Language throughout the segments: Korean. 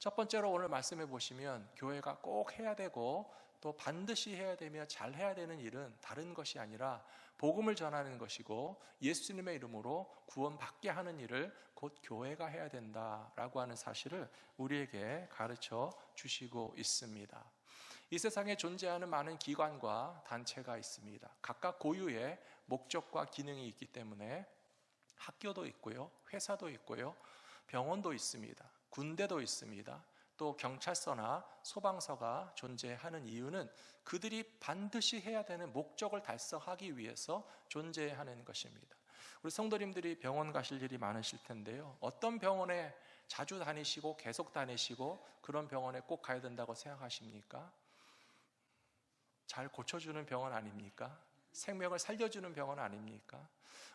첫 번째로 오늘 말씀해 보시면 교회가 꼭 해야 되고 또 반드시 해야 되며 잘 해야 되는 일은 다른 것이 아니라 복음을 전하는 것이고 예수님의 이름으로 구원받게 하는 일을 곧 교회가 해야 된다라고 하는 사실을 우리에게 가르쳐 주시고 있습니다. 이 세상에 존재하는 많은 기관과 단체가 있습니다. 각각 고유의 목적과 기능이 있기 때문에 학교도 있고요, 회사도 있고요, 병원도 있습니다, 군대도 있습니다. 또 경찰서나 소방서가 존재하는 이유는 그들이 반드시 해야 되는 목적을 달성하기 위해서 존재하는 것입니다. 우리 성도님들이 병원 가실 일이 많으실 텐데요, 어떤 병원에 자주 다니시고 계속 다니시고 그런 병원에 꼭 가야 된다고 생각하십니까? 잘 고쳐주는 병원 아닙니까? 생명을 살려주는 병원 아닙니까?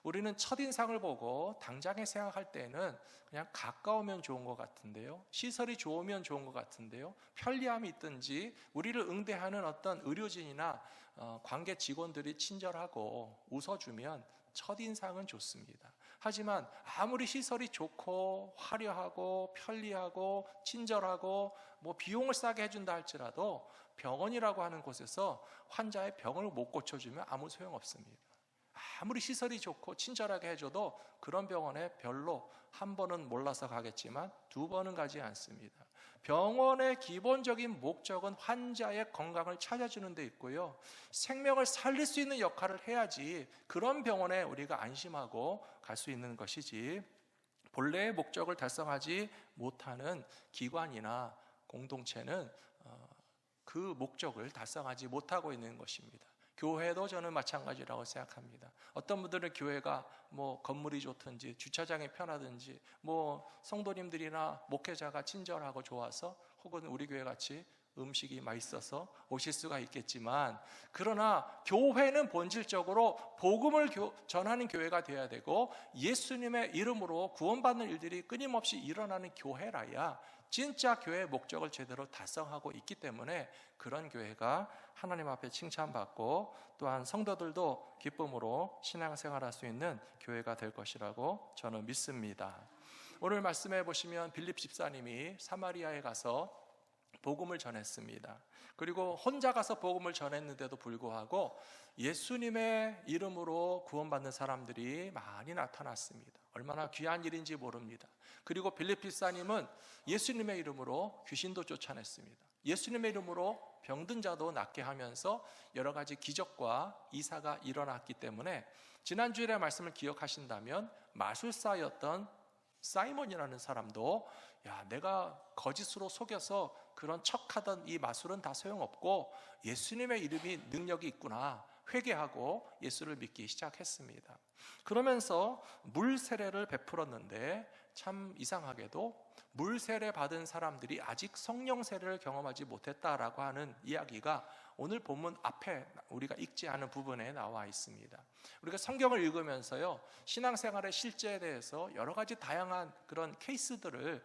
우리는 첫인상을 보고 당장에 생각할 때는 그냥 가까우면 좋은 것 같은데요, 시설이 좋으면 좋은 것 같은데요, 편리함이 있든지 우리를 응대하는 어떤 의료진이나 관계 직원들이 친절하고 웃어주면 첫인상은 좋습니다. 하지만 아무리 시설이 좋고 화려하고 편리하고 친절하고 비용을 싸게 해준다 할지라도 병원이라고 하는 곳에서 환자의 병을 못 고쳐주면 아무 소용없습니다. 아무리 시설이 좋고 친절하게 해줘도 그런 병원에 별로 한 번은 몰라서 가겠지만 두 번은 가지 않습니다. 병원의 기본적인 목적은 환자의 건강을 찾아주는 데 있고요, 생명을 살릴 수 있는 역할을 해야지 그런 병원에 우리가 안심하고 갈 수 있는 것이지, 본래의 목적을 달성하지 못하는 기관이나 공동체는 그 목적을 달성하지 못하고 있는 것입니다. 교회도 저는 마찬가지라고 생각합니다. 어떤 분들은 교회가 건물이 좋든지 주차장이 편하든지 성도님들이나 목회자가 친절하고 좋아서 혹은 우리 교회 같이 음식이 맛있어서 오실 수가 있겠지만, 그러나 교회는 본질적으로 복음을 전하는 교회가 되어야 되고 예수님의 이름으로 구원받는 일들이 끊임없이 일어나는 교회라야 진짜 교회의 목적을 제대로 달성하고 있기 때문에 그런 교회가 하나님 앞에 칭찬받고 또한 성도들도 기쁨으로 신앙생활할 수 있는 교회가 될 것이라고 저는 믿습니다. 오늘 말씀해 보시면 빌립 집사님이 사마리아에 가서 복음을 전했습니다. 그리고 혼자 가서 복음을 전했는데도 불구하고 예수님의 이름으로 구원받는 사람들이 많이 나타났습니다. 얼마나 귀한 일인지 모릅니다. 그리고 빌립 집사님은 예수님의 이름으로 귀신도 쫓아냈습니다. 예수님의 이름으로 병든 자도 낫게 하면서 여러 가지 기적과 이사가 일어났기 때문에 지난주일의 말씀을 기억하신다면 마술사였던 사이몬이라는 사람도 내가 거짓으로 속여서 그런 척하던 이 마술은 다 소용없고 예수님의 이름이 능력이 있구나 회개하고 예수를 믿기 시작했습니다. 그러면서 물 세례를 베풀었는데 참 이상하게도 물 세례 받은 사람들이 아직 성령 세례를 경험하지 못했다라고 하는 이야기가 오늘 본문 앞에 우리가 읽지 않은 부분에 나와 있습니다. 우리가 성경을 읽으면서요, 신앙생활의 실제에 대해서 여러 가지 다양한 그런 케이스들을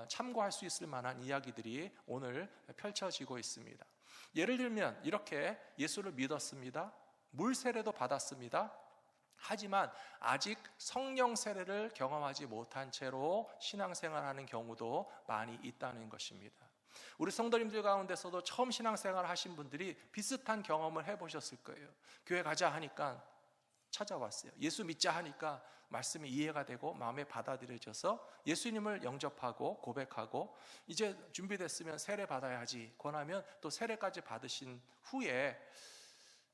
참고할 수 있을 만한 이야기들이 오늘 펼쳐지고 있습니다. 예를 들면 이렇게 예수를 믿었습니다. 물 세례도 받았습니다. 하지만 아직 성령 세례를 경험하지 못한 채로 신앙생활하는 경우도 많이 있다는 것입니다. 우리 성도님들 가운데서도 처음 신앙생활 하신 분들이 비슷한 경험을 해보셨을 거예요. 교회 가자 하니까 찾아왔어요. 예수 믿자 하니까 말씀이 이해가 되고 마음에 받아들여져서 예수님을 영접하고 고백하고 이제 준비됐으면 세례 받아야지 권하면 또 세례까지 받으신 후에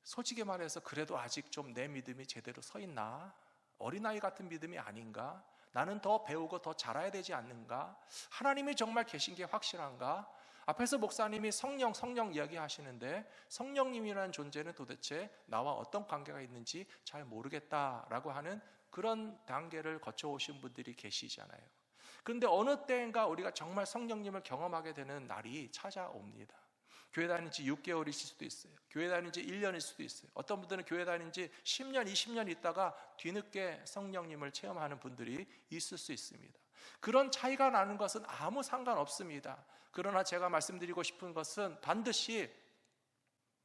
솔직히 말해서 그래도 아직 좀 내 믿음이 제대로 서 있나? 어린아이 같은 믿음이 아닌가? 나는 더 배우고 더 자라야 되지 않는가? 하나님이 정말 계신 게 확실한가? 앞에서 목사님이 성령 이야기하시는데 성령님이라는 존재는 도대체 나와 어떤 관계가 있는지 잘 모르겠다라고 하는 그런 단계를 거쳐오신 분들이 계시잖아요. 그런데 어느 때인가 우리가 정말 성령님을 경험하게 되는 날이 찾아옵니다. 교회 다닌 지 6개월일 수도 있어요. 교회 다닌 지 1년일 수도 있어요. 어떤 분들은 교회 다닌 지 10년, 20년 있다가 뒤늦게 성령님을 체험하는 분들이 있을 수 있습니다. 그런 차이가 나는 것은 아무 상관없습니다. 그러나 제가 말씀드리고 싶은 것은 반드시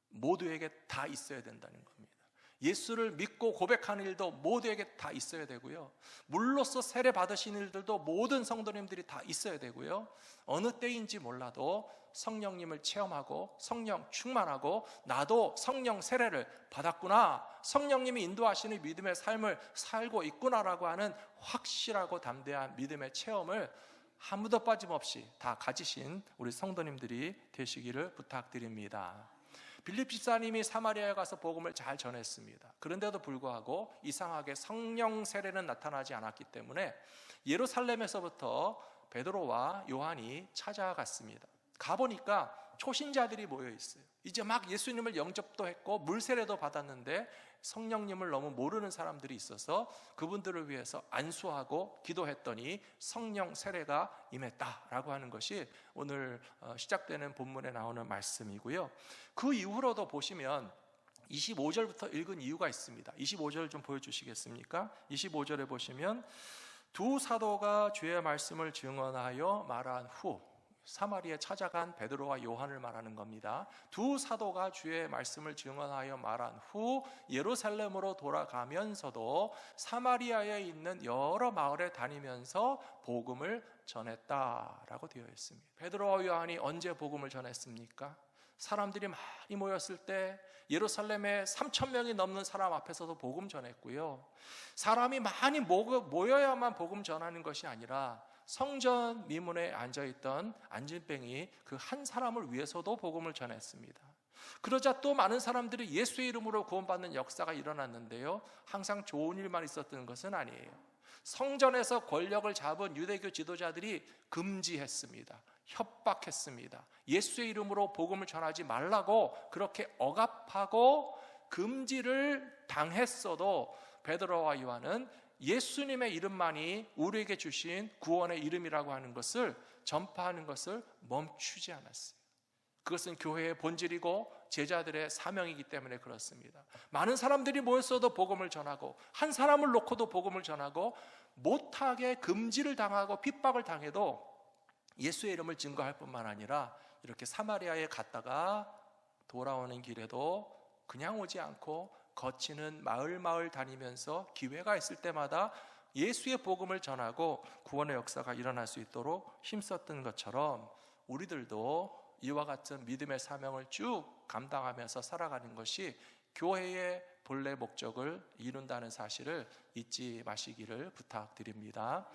모두에게 다 있어야 된다는 겁니다. 예수를 믿고 고백하는 일도 모두에게 다 있어야 되고요. 물로써 세례 받으신 일들도 모든 성도님들이 다 있어야 되고요. 어느 때인지 몰라도 성령님을 체험하고 성령 충만하고 나도 성령 세례를 받았구나, 성령님이 인도하시는 믿음의 삶을 살고 있구나라고 하는 확실하고 담대한 믿음의 체험을 아무도 빠짐없이 다 가지신 우리 성도님들이 되시기를 부탁드립니다. 빌립 집사님이 사마리아에 가서 복음을 잘 전했습니다. 그런데도 불구하고 이상하게 성령 세례는 나타나지 않았기 때문에 예루살렘에서부터 베드로와 요한이 찾아갔습니다. 가보니까 초신자들이 모여 있어요. 이제 막 예수님을 영접도 했고 물세례도 받았는데 성령님을 너무 모르는 사람들이 있어서 그분들을 위해서 안수하고 기도했더니 성령 세례가 임했다라고 하는 것이 오늘 시작되는 본문에 나오는 말씀이고요. 그 이후로도 보시면 25절부터 읽은 이유가 있습니다. 25절 좀 보여주시겠습니까? 25절에 보시면 두 사도가 주의 말씀을 증언하여 말한 후, 사마리아에 찾아간 베드로와 요한을 말하는 겁니다. 두 사도가 주의 말씀을 증언하여 말한 후 예루살렘으로 돌아가면서도 사마리아에 있는 여러 마을에 다니면서 복음을 전했다라고 되어 있습니다. 베드로와 요한이 언제 복음을 전했습니까? 사람들이 많이 모였을 때 예루살렘에 3,000명이 넘는 사람 앞에서도 복음 전했고요. 사람이 많이 모여야만 복음 전하는 것이 아니라 성전 미문에 앉아있던 안진뱅이 그 한 사람을 위해서도 복음을 전했습니다. 그러자 또 많은 사람들이 예수의 이름으로 구원받는 역사가 일어났는데요, 항상 좋은 일만 있었던 것은 아니에요. 성전에서 권력을 잡은 유대교 지도자들이 금지했습니다. 협박했습니다. 예수의 이름으로 복음을 전하지 말라고 그렇게 억압하고 금지를 당했어도 베드로와 요한은 예수님의 이름만이 우리에게 주신 구원의 이름이라고 하는 것을 전파하는 것을 멈추지 않았어요. 그것은 교회의 본질이고 제자들의 사명이기 때문에 그렇습니다. 많은 사람들이 모였어도 복음을 전하고 한 사람을 놓고도 복음을 전하고 못하게 금지를 당하고 핍박을 당해도 예수의 이름을 증거할 뿐만 아니라 이렇게 사마리아에 갔다가 돌아오는 길에도 그냥 오지 않고 거치는 마을 다니면서 기회가 있을 때마다 예수의 복음을 전하고 구원의 역사가 일어날 수 있도록 힘썼던 것처럼 우리들도 이와 같은 믿음의 사명을 쭉 감당하면서 살아가는 것이 교회의 본래 목적을 이룬다는 사실을 잊지 마시기를 부탁드립니다.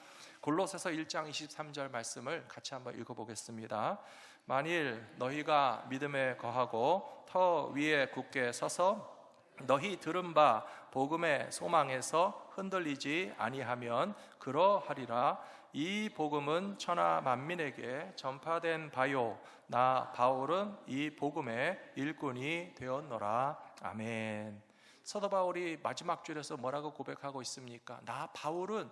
골로새서 1장 23절 말씀을 같이 한번 읽어보겠습니다. 만일 너희가 믿음에 거하고 터 위에 굳게 서서 너희 들은 바 복음의 소망에서 흔들리지 아니하면 그러하리라. 이 복음은 천하 만민에게 전파된 바요 나 바울은 이 복음의 일꾼이 되었노라. 아멘. 사도 바울이 마지막 줄에서 뭐라고 고백하고 있습니까? 나 바울은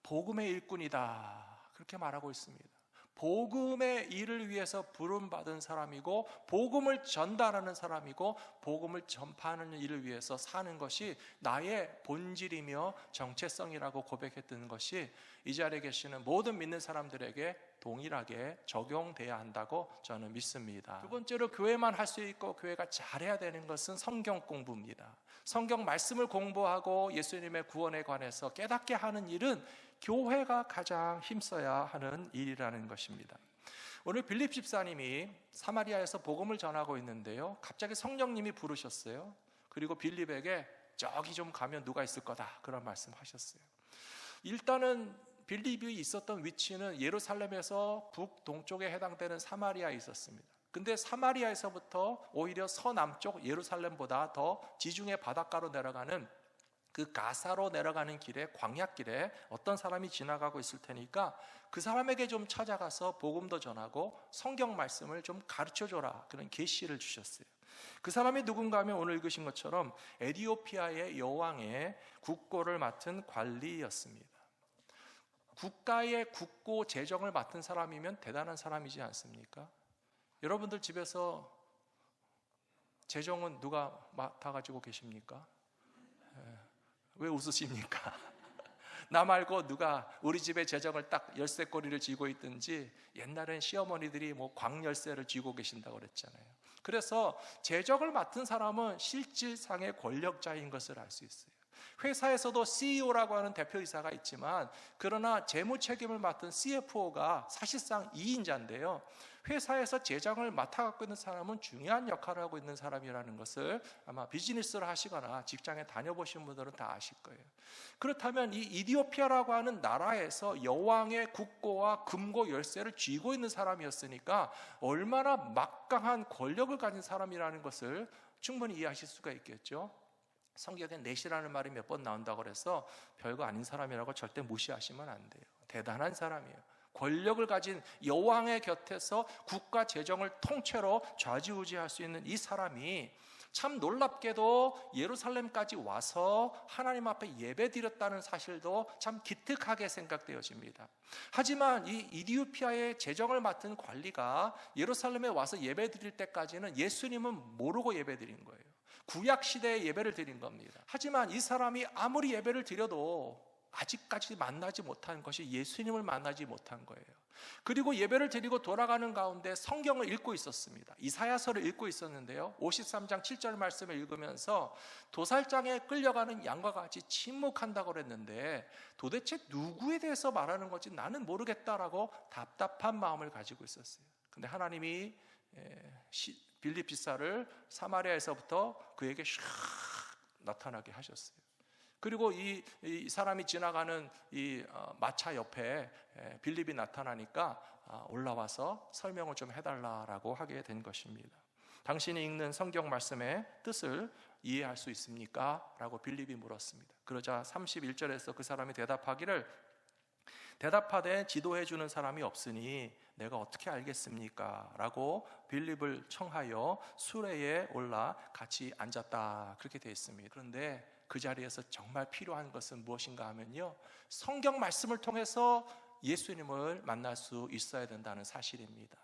복음의 일꾼이다, 그렇게 말하고 있습니다. 복음의 일을 위해서 부름받은 사람이고 복음을 전달하는 사람이고 복음을 전파하는 일을 위해서 사는 것이 나의 본질이며 정체성이라고 고백했던 것이 이 자리에 계시는 모든 믿는 사람들에게 동일하게 적용돼야 한다고 저는 믿습니다. 두 번째로 교회만 할 수 있고 교회가 잘해야 되는 것은 성경 공부입니다. 성경 말씀을 공부하고 예수님의 구원에 관해서 깨닫게 하는 일은 교회가 가장 힘써야 하는 일이라는 것입니다. 오늘 빌립 집사님이 사마리아에서 복음을 전하고 있는데요, 갑자기 성령님이 부르셨어요. 그리고 빌립에게 저기 좀 가면 누가 있을 거다, 그런 말씀하셨어요. 일단은 빌립이 있었던 위치는 예루살렘에서 북동쪽에 해당되는 사마리아에 있었습니다. 근데 사마리아에서부터 오히려 서남쪽 예루살렘보다 더 지중해 바닷가로 내려가는 그 가사로 내려가는 길에, 광야길에 어떤 사람이 지나가고 있을 테니까 그 사람에게 좀 찾아가서 복음도 전하고 성경 말씀을 좀 가르쳐줘라, 그런 계시를 주셨어요. 그 사람이 누군가 하면 오늘 읽으신 것처럼 에티오피아의 여왕의 국고를 맡은 관리였습니다. 국가의 국고 재정을 맡은 사람이면 대단한 사람이지 않습니까? 여러분들 집에서 재정은 누가 맡아가지고 계십니까? 왜 웃으십니까? 나 말고 누가 우리 집에 재정을 딱 열쇠고리를 쥐고 있든지, 옛날엔 시어머니들이 뭐 광열쇠를 쥐고 계신다고 그랬잖아요. 그래서 재정을 맡은 사람은 실질상의 권력자인 것을 알 수 있어요. 회사에서도 CEO라고 하는 대표이사가 있지만, 그러나 재무 책임을 맡은 CFO가 사실상 2인자인데요. 회사에서 재정을 맡아갖고 있는 사람은 중요한 역할을 하고 있는 사람이라는 것을 아마 비즈니스를 하시거나 직장에 다녀보신 분들은 다 아실 거예요. 그렇다면 이 이디오피아라고 하는 나라에서 여왕의 국고와 금고 열쇠를 쥐고 있는 사람이었으니까 얼마나 막강한 권력을 가진 사람이라는 것을 충분히 이해하실 수가 있겠죠. 성경에 넷이라는 말이 몇 번 나온다고 그래서 별거 아닌 사람이라고 절대 무시하시면 안 돼요. 대단한 사람이에요. 권력을 가진 여왕의 곁에서 국가 재정을 통째로 좌지우지할 수 있는 이 사람이 참 놀랍게도 예루살렘까지 와서 하나님 앞에 예배드렸다는 사실도 참 기특하게 생각되어집니다. 하지만 이 이디오피아의 재정을 맡은 관리가 예루살렘에 와서 예배드릴 때까지는 예수님은 모르고 예배드린 거예요. 구약 시대에 예배를 드린 겁니다. 하지만 이 사람이 아무리 예배를 드려도 아직까지 만나지 못한 것이 예수님을 만나지 못한 거예요. 그리고 예배를 드리고 돌아가는 가운데 성경을 읽고 있었습니다. 이사야서를 읽고 있었는데요, 53장 7절 말씀을 읽으면서 도살장에 끌려가는 양과 같이 침묵한다고 그랬는데 도대체 누구에 대해서 말하는 건지 나는 모르겠다라고 답답한 마음을 가지고 있었어요. 근데 하나님이 빌립 지사를 사마리아에서부터 그에게 샥 나타나게 하셨어요. 그리고 이 사람이 지나가는 이 마차 옆에 빌립이 나타나니까 올라와서 설명을 좀 해달라라고 하게 된 것입니다. 당신이 읽는 성경 말씀의 뜻을 이해할 수 있습니까? 라고 빌립이 물었습니다. 그러자 31절에서 그 사람이 대답하되 지도해 주는 사람이 없으니 내가 어떻게 알겠습니까? 라고 빌립을 청하여 수레에 올라 같이 앉았다, 그렇게 되어 있습니다. 그런데 그 자리에서 정말 필요한 것은 무엇인가 하면요, 성경 말씀을 통해서 예수님을 만날 수 있어야 된다는 사실입니다.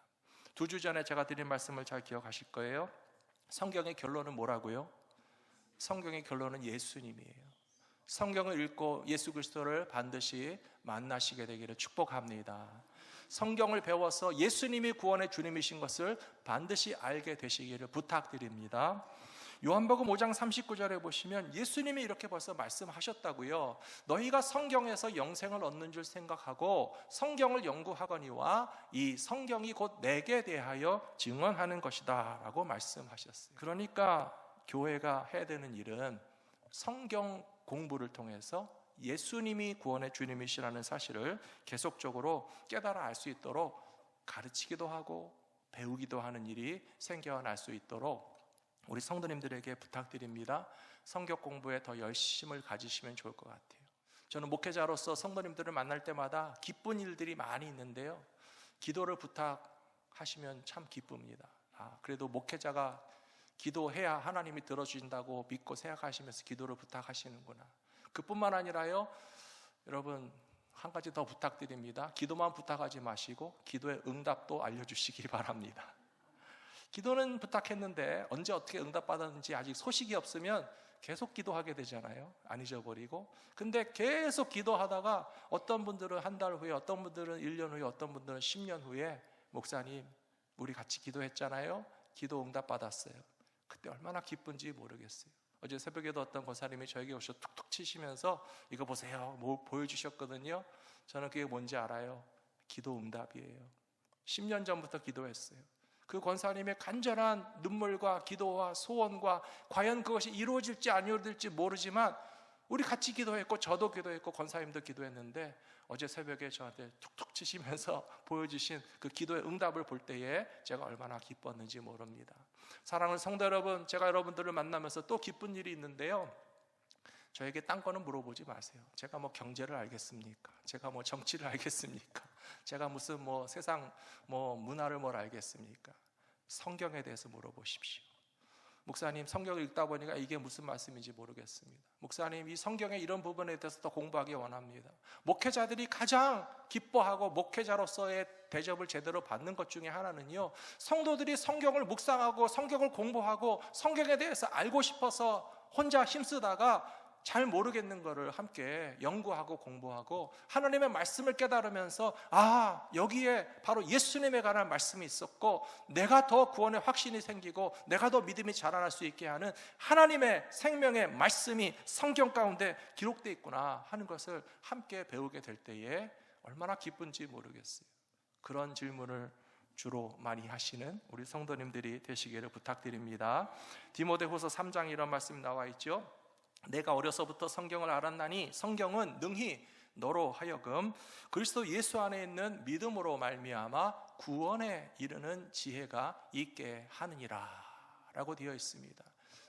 2주 전에 제가 드린 말씀을 잘 기억하실 거예요. 성경의 결론은 뭐라고요? 성경의 결론은 예수님이에요. 성경을 읽고 예수 그리스도를 반드시 만나시게 되기를 축복합니다. 성경을 배워서 예수님이 구원의 주님이신 것을 반드시 알게 되시기를 부탁드립니다. 요한복음 5장 39절에 보시면 예수님이 이렇게 벌써 말씀하셨다고요. 너희가 성경에서 영생을 얻는 줄 생각하고 성경을 연구하거니와 이 성경이 곧 내게 대하여 증언하는 것이다 라고 말씀하셨어요. 그러니까 교회가 해야 되는 일은 성경 공부를 통해서 예수님이 구원의 주님이시라는 사실을 계속적으로 깨달아 알 수 있도록 가르치기도 하고 배우기도 하는 일이 생겨날 수 있도록 우리 성도님들에게 부탁드립니다. 성경 공부에 더 열심을 가지시면 좋을 것 같아요. 저는 목회자로서 성도님들을 만날 때마다 기쁜 일들이 많이 있는데요, 기도를 부탁하시면 참 기쁩니다. 그래도 목회자가 기도해야 하나님이 들어주신다고 믿고 생각하시면서 기도를 부탁하시는구나. 그뿐만 아니라요, 여러분 한 가지 더 부탁드립니다. 기도만 부탁하지 마시고 기도의 응답도 알려주시기 바랍니다. 기도는 부탁했는데 언제 어떻게 응답받았는지 아직 소식이 없으면 계속 기도하게 되잖아요. 안 잊어버리고. 근데 계속 기도하다가 어떤 분들은 한 달 후에, 어떤 분들은 1년 후에, 어떤 분들은 10년 후에 목사님 우리 같이 기도했잖아요, 기도 응답받았어요. 그때 얼마나 기쁜지 모르겠어요. 어제 새벽에도 어떤 권사님이 저에게 오셔서 툭툭 치시면서 이거 보세요, 뭐 보여주셨거든요. 저는 그게 뭔지 알아요. 기도 응답이에요. 10년 전부터 기도했어요. 그 권사님의 간절한 눈물과 기도와 소원과 과연 그것이 이루어질지 안 이루어질지 모르지만 우리 같이 기도했고 저도 기도했고 권사님도 기도했는데 어제 새벽에 저한테 툭툭 치시면서 보여주신 그 기도의 응답을 볼 때에 제가 얼마나 기뻤는지 모릅니다. 사랑하는 성도 여러분, 제가 여러분들을 만나면서 또 기쁜 일이 있는데요, 저에게 딴 거는 물어보지 마세요. 제가 뭐 경제를 알겠습니까? 제가 뭐 정치를 알겠습니까? 제가 무슨 뭐 세상 뭐 문화를 뭘 알겠습니까? 성경에 대해서 물어보십시오. 목사님, 성경을 읽다 보니까 이게 무슨 말씀인지 모르겠습니다. 목사님, 이 성경의 이런 부분에 대해서 더 공부하기 원합니다. 목회자들이 가장 기뻐하고 목회자로서의 대접을 제대로 받는 것 중에 하나는요, 성도들이 성경을 묵상하고 성경을 공부하고 성경에 대해서 알고 싶어서 혼자 힘쓰다가 잘 모르겠는 거를 함께 연구하고 공부하고 하나님의 말씀을 깨달으면서 여기에 바로 예수님에 관한 말씀이 있었고 내가 더 구원의 확신이 생기고 내가 더 믿음이 자라날 수 있게 하는 하나님의 생명의 말씀이 성경 가운데 기록되어 있구나 하는 것을 함께 배우게 될 때에 얼마나 기쁜지 모르겠어요. 그런 질문을 주로 많이 하시는 우리 성도님들이 되시기를 부탁드립니다. 디모데후서 3장 이런 말씀이 나와 있죠. 내가 어려서부터 성경을 알았나니 성경은 능히 너로 하여금 그리스도 예수 안에 있는 믿음으로 말미암아 구원에 이르는 지혜가 있게 하느니라 라고 되어 있습니다.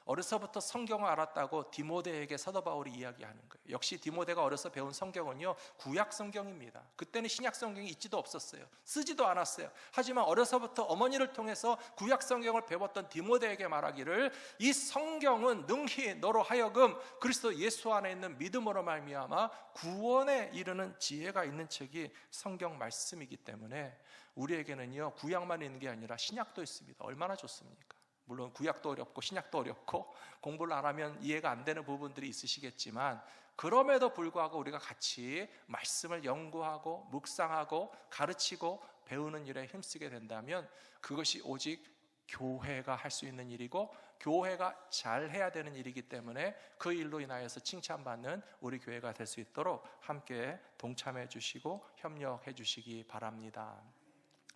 어려서부터 성경을 알았다고 디모데에게 사도 바울이 이야기하는 거예요. 역시 디모데가 어려서 배운 성경은요, 구약 성경입니다. 그때는 신약 성경이 있지도 없었어요. 쓰지도 않았어요. 하지만 어려서부터 어머니를 통해서 구약 성경을 배웠던 디모데에게 말하기를 이 성경은 능히 너로 하여금 그리스도 예수 안에 있는 믿음으로 말미암아 구원에 이르는 지혜가 있는 책이 성경 말씀이기 때문에 우리에게는요, 구약만 있는 게 아니라 신약도 있습니다. 얼마나 좋습니까? 물론 구약도 어렵고 신약도 어렵고 공부를 안 하면 이해가 안 되는 부분들이 있으시겠지만 그럼에도 불구하고 우리가 같이 말씀을 연구하고 묵상하고 가르치고 배우는 일에 힘쓰게 된다면 그것이 오직 교회가 할 수 있는 일이고 교회가 잘해야 되는 일이기 때문에 그 일로 인하여서 칭찬받는 우리 교회가 될 수 있도록 함께 동참해 주시고 협력해 주시기 바랍니다.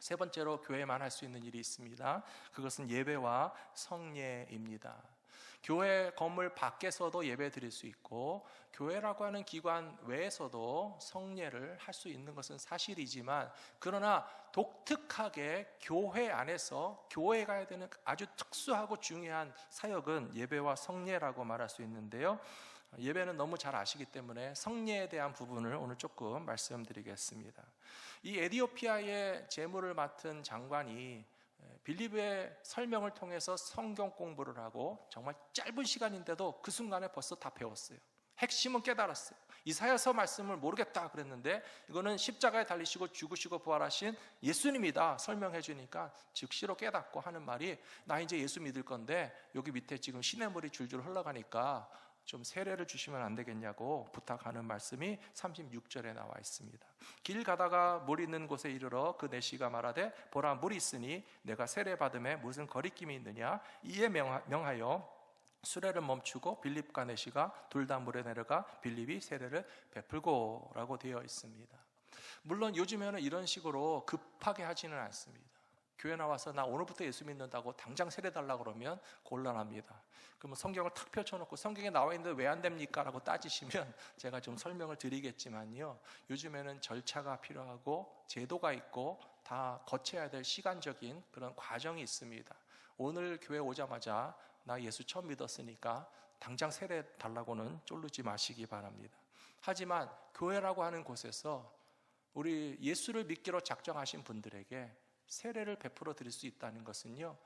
세 번째로 교회만 할 수 있는 일이 있습니다. 그것은 예배와 성례입니다. 교회 건물 밖에서도 예배 드릴 수 있고 교회라고 하는 기관 외에서도 성례를 할 수 있는 것은 사실이지만 그러나 독특하게 교회 안에서 교회가 해야 되는 아주 특수하고 중요한 사역은 예배와 성례라고 말할 수 있는데요. 예배는 너무 잘 아시기 때문에 성례에 대한 부분을 오늘 조금 말씀드리겠습니다. 이 에티오피아의 재무를 맡은 장관이 빌립의 설명을 통해서 성경 공부를 하고 정말 짧은 시간인데도 그 순간에 벌써 다 배웠어요. 핵심은 깨달았어요. 이사야서 말씀을 모르겠다 그랬는데 이거는 십자가에 달리시고 죽으시고 부활하신 예수님이다 설명해 주니까 즉시로 깨닫고 하는 말이 나 이제 예수 믿을 건데 여기 밑에 지금 시냇물이 줄줄 흘러가니까 좀 세례를 주시면 안 되겠냐고 부탁하는 말씀이 36절에 나와 있습니다. 길 가다가 물 있는 곳에 이르러 그 내시가 말하되 보라 물이 있으니 내가 세례 받음에 무슨 거리낌이 있느냐 이에 명하여 수레를 멈추고 빌립과 내시가 둘 다 물에 내려가 빌립이 세례를 베풀고 라고 되어 있습니다. 물론 요즘에는 이런 식으로 급하게 하지는 않습니다. 교회 나와서 나 오늘부터 예수 믿는다고 당장 세례 달라고 그러면 곤란합니다. 그러면 성경을 탁 펼쳐놓고 성경에 나와 있는데 왜 안 됩니까? 라고 따지시면 제가 좀 설명을 드리겠지만요. 요즘에는 절차가 필요하고 제도가 있고 다 거쳐야 될 시간적인 그런 과정이 있습니다. 오늘 교회 오자마자 나 예수 처음 믿었으니까 당장 세례 달라고는 쫄르지 마시기 바랍니다. 하지만 교회라고 하는 곳에서 우리 예수를 믿기로 작정하신 분들에게 세례를 베풀어 드릴 수 있다는 것은요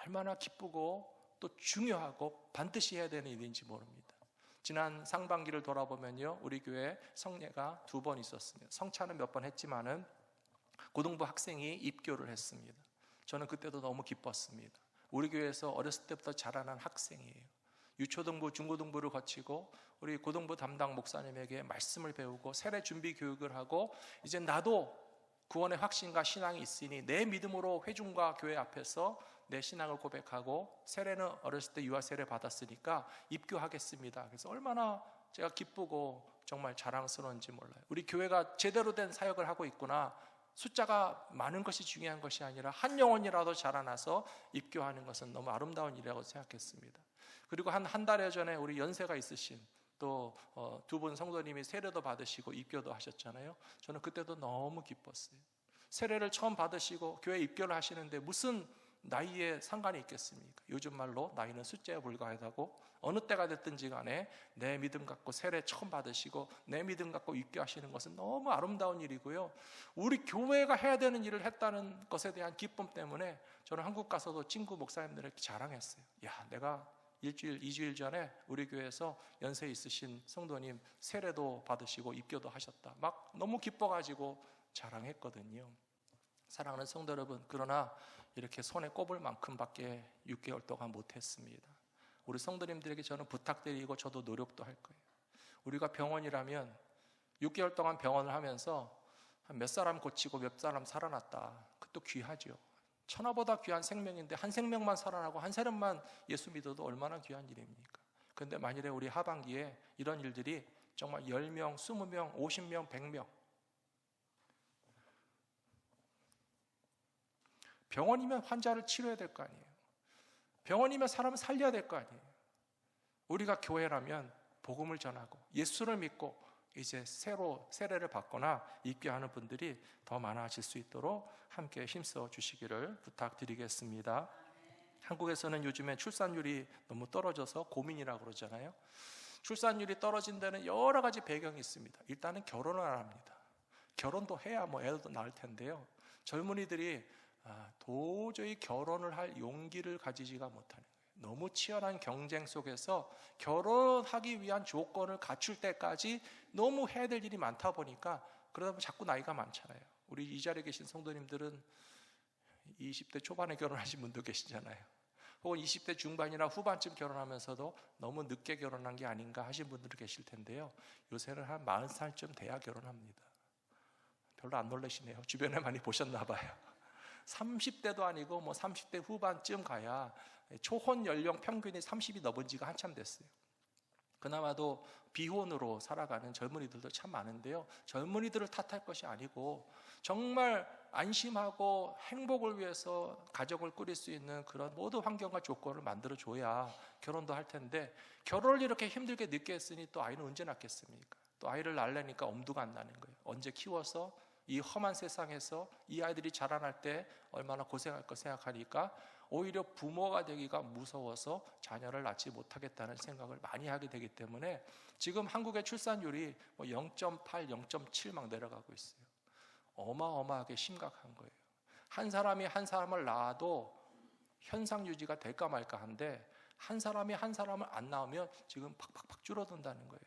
얼마나 기쁘고 또 중요하고 반드시 해야 되는 일인지 모릅니다. 지난 상반기를 돌아보면요 우리 교회 성례가 2번 있었습니다. 성찬은 몇 번 했지만은 고등부 학생이 입교를 했습니다. 저는 그때도 너무 기뻤습니다. 우리 교회에서 어렸을 때부터 자라난 학생이에요. 유초등부, 중고등부를 거치고 우리 고등부 담당 목사님에게 말씀을 배우고 세례 준비 교육을 하고 이제 나도 구원의 확신과 신앙이 있으니 내 믿음으로 회중과 교회 앞에서 내 신앙을 고백하고 세례는 어렸을 때 유아 세례 받았으니까 입교하겠습니다. 그래서 얼마나 제가 기쁘고 정말 자랑스러운지 몰라요. 우리 교회가 제대로 된 사역을 하고 있구나. 숫자가 많은 것이 중요한 것이 아니라 한 영혼이라도 자라나서 입교하는 것은 너무 아름다운 일이라고 생각했습니다. 그리고 한 달여 전에 우리 연세가 있으신 또 두 분 성도님이 세례도 받으시고 입교도 하셨잖아요. 저는 그때도 너무 기뻤어요. 세례를 처음 받으시고 교회 입교를 하시는데 무슨 나이에 상관이 있겠습니까? 요즘 말로 나이는 숫자에 불과하다고 어느 때가 됐든지 간에 내 믿음 갖고 세례 처음 받으시고 내 믿음 갖고 입교하시는 것은 너무 아름다운 일이고요. 우리 교회가 해야 되는 일을 했다는 것에 대한 기쁨 때문에 저는 한국 가서도 친구 목사님들에게 자랑했어요. 야, 내가 1주일, 2주일 전에 우리 교회에서 연세 있으신 성도님 세례도 받으시고 입교도 하셨다. 막 너무 기뻐가지고 자랑했거든요. 사랑하는 성도 여러분, 그러나 이렇게 손에 꼽을 만큼밖에 6개월 동안 못했습니다. 우리 성도님들에게 저는 부탁드리고 저도 노력도 할 거예요. 우리가 병원이라면 6개월 동안 병원을 하면서 몇 사람 고치고 몇 사람 살아났다. 그것도 귀하죠. 천하보다 귀한 생명인데 한 생명만 살아나고 한 사람만 예수 믿어도 얼마나 귀한 일입니까? 그런데 만일에 우리 하반기에 이런 일들이 정말 10명, 20명, 50명, 100명, 병원이면 환자를 치료해야 될 거 아니에요. 병원이면 사람을 살려야 될 거 아니에요. 우리가 교회라면 복음을 전하고 예수를 믿고 이제 새로 세례를 받거나 입교하는 분들이 더 많아질 수 있도록 함께 힘써 주시기를 부탁드리겠습니다. 한국에서는 요즘에 출산율이 너무 떨어져서 고민이라고 그러잖아요. 출산율이 떨어진 데는 여러 가지 배경이 있습니다. 일단은 결혼을 안 합니다. 결혼도 해야 애도 낳을 텐데요. 젊은이들이 도저히 결혼을 할 용기를 가지지가 못하는 거예요. 너무 치열한 경쟁 속에서 결혼하기 위한 조건을 갖출 때까지 너무 해야 될 일이 많다 보니까 그러다 보면 자꾸 나이가 많잖아요. 우리 이 자리에 계신 성도님들은 20대 초반에 결혼하신 분도 계시잖아요. 혹은 20대 중반이나 후반쯤 결혼하면서도 너무 늦게 결혼한 게 아닌가 하신 분들도 계실 텐데요. 요새는 한 40살쯤 돼야 결혼합니다. 별로 안 놀라시네요. 주변에 많이 보셨나 봐요. 30대도 아니고 30대 후반쯤 가야 초혼 연령 평균이 30이 넘은 지가 한참 됐어요. 그나마도 비혼으로 살아가는 젊은이들도 참 많은데요. 젊은이들을 탓할 것이 아니고 정말 안심하고 행복을 위해서 가정을 꾸릴 수 있는 그런 모든 환경과 조건을 만들어줘야 결혼도 할 텐데, 결혼을 이렇게 힘들게 늦게 했으니 또 아이는 언제 낳겠습니까? 또 아이를 낳으려니까 엄두가 안 나는 거예요. 언제 키워서 이 험한 세상에서 이 아이들이 자라날 때 얼마나 고생할 거 생각하니까 오히려 부모가 되기가 무서워서 자녀를 낳지 못하겠다는 생각을 많이 하게 되기 때문에 지금 한국의 출산율이 0.8, 0.7 막 내려가고 있어요. 어마어마하게 심각한 거예요. 한 사람이 한 사람을 낳아도 현상 유지가 될까 말까 한데 한 사람이 한 사람을 안 낳으면 지금 팍팍팍 줄어든다는 거예요.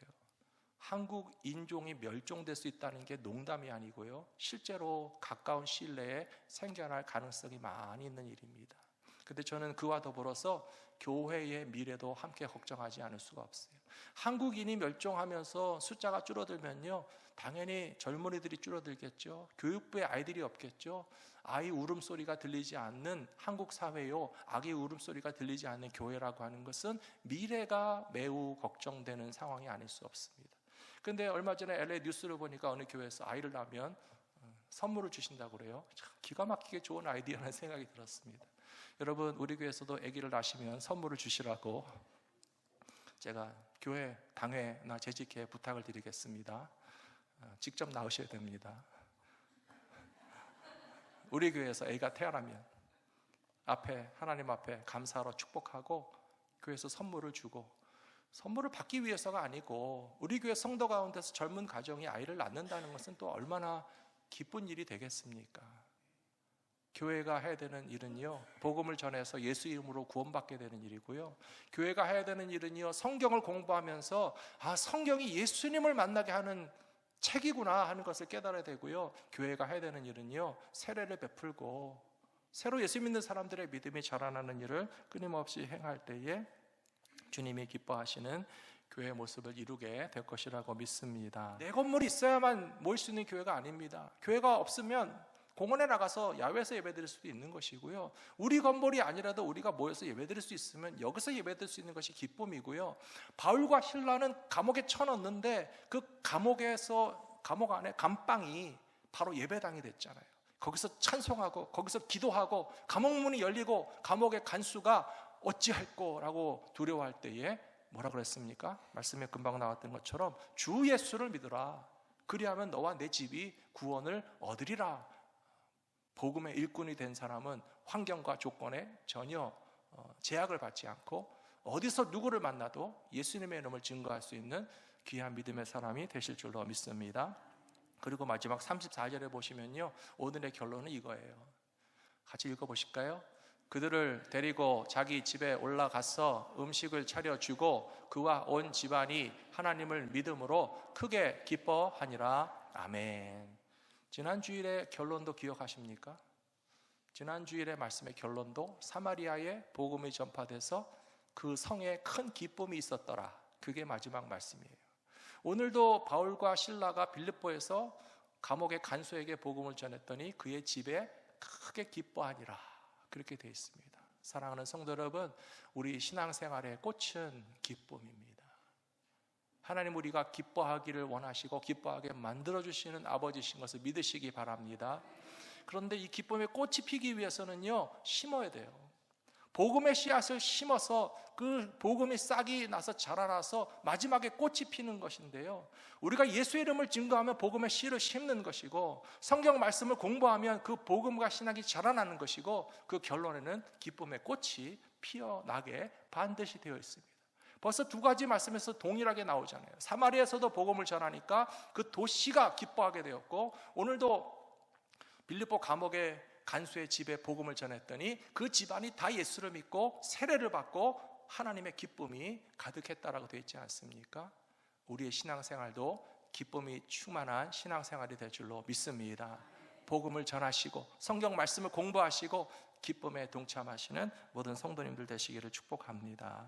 한국 인종이 멸종될 수 있다는 게 농담이 아니고요. 실제로 가까운 시일 내에 생겨날 가능성이 많이 있는 일입니다. 근데 저는 그와 더불어서 교회의 미래도 함께 걱정하지 않을 수가 없어요. 한국인이 멸종하면서 숫자가 줄어들면요, 당연히 젊은이들이 줄어들겠죠. 교육부에 아이들이 없겠죠. 아이 울음소리가 들리지 않는 한국 사회요, 아기 울음소리가 들리지 않는 교회라고 하는 것은 미래가 매우 걱정되는 상황이 아닐 수 없습니다. 근데 얼마 전에 LA 뉴스를 보니까 어느 교회에서 아이를 낳으면 선물을 주신다고 그래요. 참 기가 막히게 좋은 아이디어라는 생각이 들었습니다. 여러분, 우리 교회에서도 아기를 낳으시면 선물을 주시라고 제가 교회 당회나 재직회에 부탁을 드리겠습니다. 직접 낳으셔야 됩니다. 우리 교회에서 아기가 태어나면 하나님 앞에 감사로 축복하고 교회에서 선물을 주고, 선물을 받기 위해서가 아니고 우리 교회 성도 가운데서 젊은 가정이 아이를 낳는다는 것은 또 얼마나 기쁜 일이 되겠습니까? 교회가 해야 되는 일은요, 복음을 전해서 예수 이름으로 구원받게 되는 일이고요. 교회가 해야 되는 일은요, 성경을 공부하면서 성경이 예수님을 만나게 하는 책이구나 하는 것을 깨달아야 되고요. 교회가 해야 되는 일은요, 세례를 베풀고 새로 예수 믿는 사람들의 믿음이 자라나는 일을 끊임없이 행할 때에 주님이 기뻐하시는 교회의 모습을 이루게 될 것이라고 믿습니다. 내 건물이 있어야만 모일 수 있는 교회가 아닙니다. 교회가 없으면 공원에 나가서 야외에서 예배드릴 수도 있는 것이고요. 우리 건물이 아니라도 우리가 모여서 예배드릴 수 있으면 여기서 예배드릴 수 있는 것이 기쁨이고요. 바울과 실라는 감옥에 쳐넣는데 그 감옥 안에 감방이 바로 예배당이 됐잖아요. 거기서 찬송하고 거기서 기도하고 감옥 문이 열리고 감옥의 간수가 어찌할꼬라고 두려워할 때에 뭐라 그랬습니까? 말씀에 금방 나왔던 것처럼 주 예수를 믿으라. 그리하면 너와 내 집이 구원을 얻으리라. 복음의 일꾼이 된 사람은 환경과 조건에 전혀 제약을 받지 않고 어디서 누구를 만나도 예수님의 이름을 증거할 수 있는 귀한 믿음의 사람이 되실 줄로 믿습니다. 그리고 마지막 34절에 보시면요, 오늘의 결론은 이거예요. 같이 읽어보실까요? 그들을 데리고 자기 집에 올라가서 음식을 차려주고 그와 온 집안이 하나님을 믿음으로 크게 기뻐하니라. 아멘. 지난 주일의 결론도 기억하십니까? 지난 주일의 말씀의 결론도 사마리아에 복음이 전파돼서 그 성에 큰 기쁨이 있었더라. 그게 마지막 말씀이에요. 오늘도 바울과 실라가 빌립보에서 감옥의 간수에게 복음을 전했더니 그의 집에 크게 기뻐하니라, 그렇게 되어 있습니다. 사랑하는 성도 여러분, 우리 신앙생활의 꽃은 기쁨입니다. 하나님 우리가 기뻐하기를 원하시고 기뻐하게 만들어주시는 아버지신 것을 믿으시기 바랍니다. 그런데 이 기쁨의 꽃이 피기 위해서는요, 심어야 돼요. 복음의 씨앗을 심어서 그 복음이 싹이 나서 자라나서 마지막에 꽃이 피는 것인데요, 우리가 예수의 이름을 증거하면 복음의 씨를 심는 것이고, 성경 말씀을 공부하면 그 복음과 신학이 자라나는 것이고, 그 결론에는 기쁨의 꽃이 피어나게 반드시 되어 있습니다. 벌써 두 가지 말씀에서 동일하게 나오잖아요. 사마리아에서도 복음을 전하니까 그 도시가 기뻐하게 되었고, 오늘도 빌립보 감옥의 간수의 집에 복음을 전했더니 그 집안이 다 예수를 믿고 세례를 받고 하나님의 기쁨이 가득했다라고 되어 있지 않습니까? 우리의 신앙생활도 기쁨이 충만한 신앙생활이 될 줄로 믿습니다. 복음을 전하시고 성경 말씀을 공부하시고 기쁨에 동참하시는 모든 성도님들 되시기를 축복합니다.